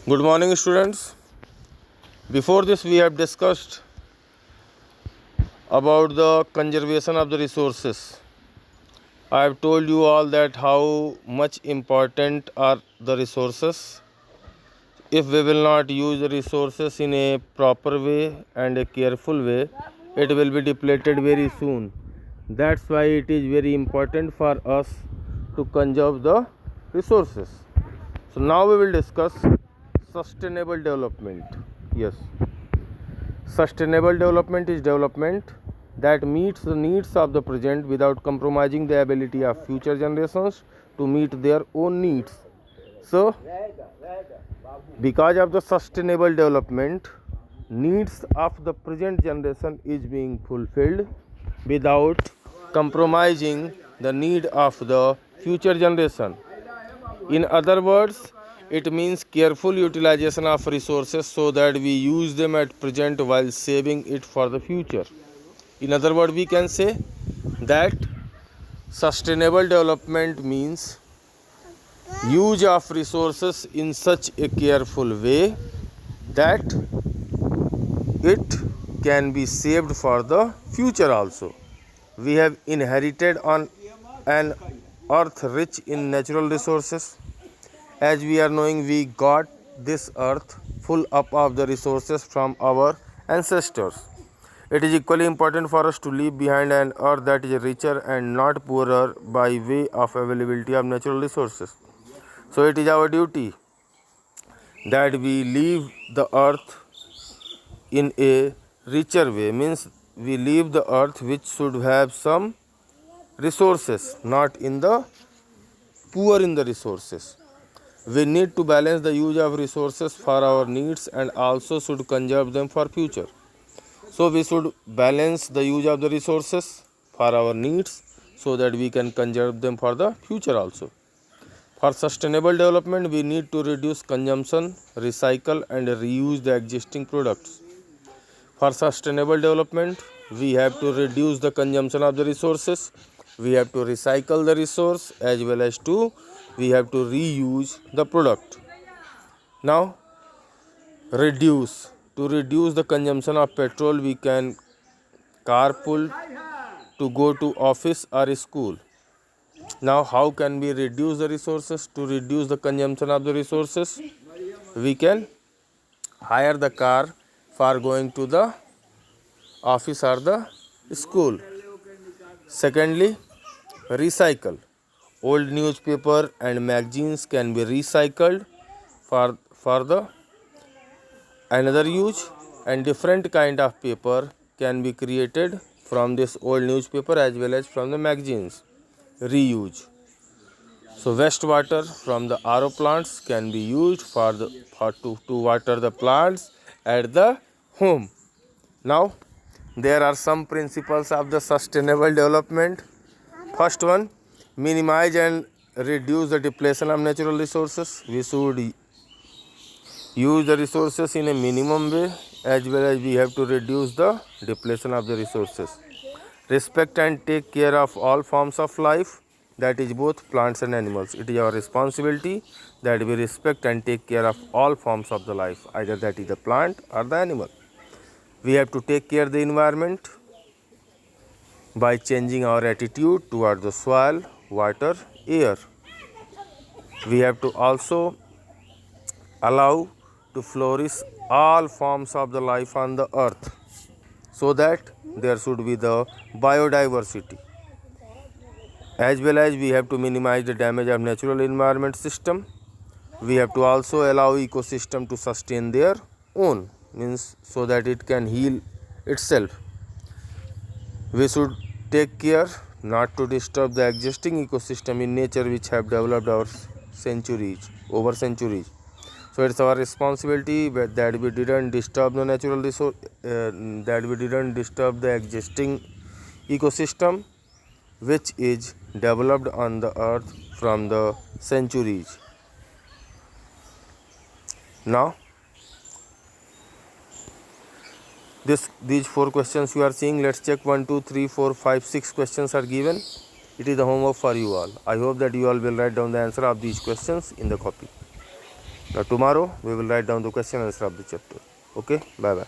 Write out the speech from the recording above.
Good morning, students. Before this, we have discussed about the conservation of the resources. I have told you all that how much important are the resources. If we will not use the resources in a proper way and a careful way, it will be depleted very soon. That's why it is very important for us to conserve the resources. So now we will discuss sustainable development. Yes. Sustainable development is development that meets the needs of the present without compromising the ability of future generations to meet their own needs. So, because of the sustainable development, needs of the present generation is being fulfilled without compromising the need of the future generation. In other words, it means careful utilization of resources so that we use them at present while saving it for the future. In other words, we can say that sustainable development means use of resources in such a careful way that it can be saved for the future also. We have inherited on an earth rich in natural resources. As we are knowing, we got this earth full up of the resources from our ancestors. It is equally important for us to leave behind an earth that is richer and not poorer by way of availability of natural resources. So it is our duty that we leave the earth in a richer way, means we leave the earth which should have some resources, not in the poor in the resources. We need to balance the use of resources for our needs and also should conserve them for future. So we should balance the use of the resources for our needs so that we can conserve them for the future also. For sustainable development, we need to reduce consumption, recycle and reuse the existing products. For sustainable development, we have to reduce the consumption of the resources. We have to recycle the resource as well as we have to reuse the product. Now, to reduce the consumption of petrol, we can carpool to go to office or school. Now, how can we reduce the resources? To reduce the consumption of the resources, we can hire the car for going to the office or the school. Secondly, recycle. Old newspaper and magazines can be recycled for the another use, and different kind of paper can be created from this old newspaper as well as from the magazines. Reuse. So wastewater from the RO plants can be used to water the plants at the home. Now there are some principles of the sustainable development. First one, minimize and reduce the depletion of natural resources. We should use the resources in a minimum way as well as we have to reduce the depletion of the resources. Respect and take care of all forms of life, that is both plants and animals. It is our responsibility that we respect and take care of all forms of the life, either that is the plant or the animal. We have to take care of the environment by changing our attitude toward the soil, water, air. We have to also allow to flourish all forms of the life on the earth so that there should be the biodiversity. As well as we have to minimize the damage of natural environment system. We have to also allow ecosystem to sustain their own, means so that it can heal itself. We should take care not to disturb the existing ecosystem in nature which have developed over centuries. So it's our responsibility that we didn't disturb the natural resource, that we didn't disturb the existing ecosystem which is developed on the earth from the centuries. Now, these 4 questions you are seeing, let's check 1, 2, 3, 4, 5, 6 questions are given. It is the homework for you all. I hope that you all will write down the answer of these questions in the copy. Now tomorrow we will write down the question and answer of the chapter. Okay, bye bye.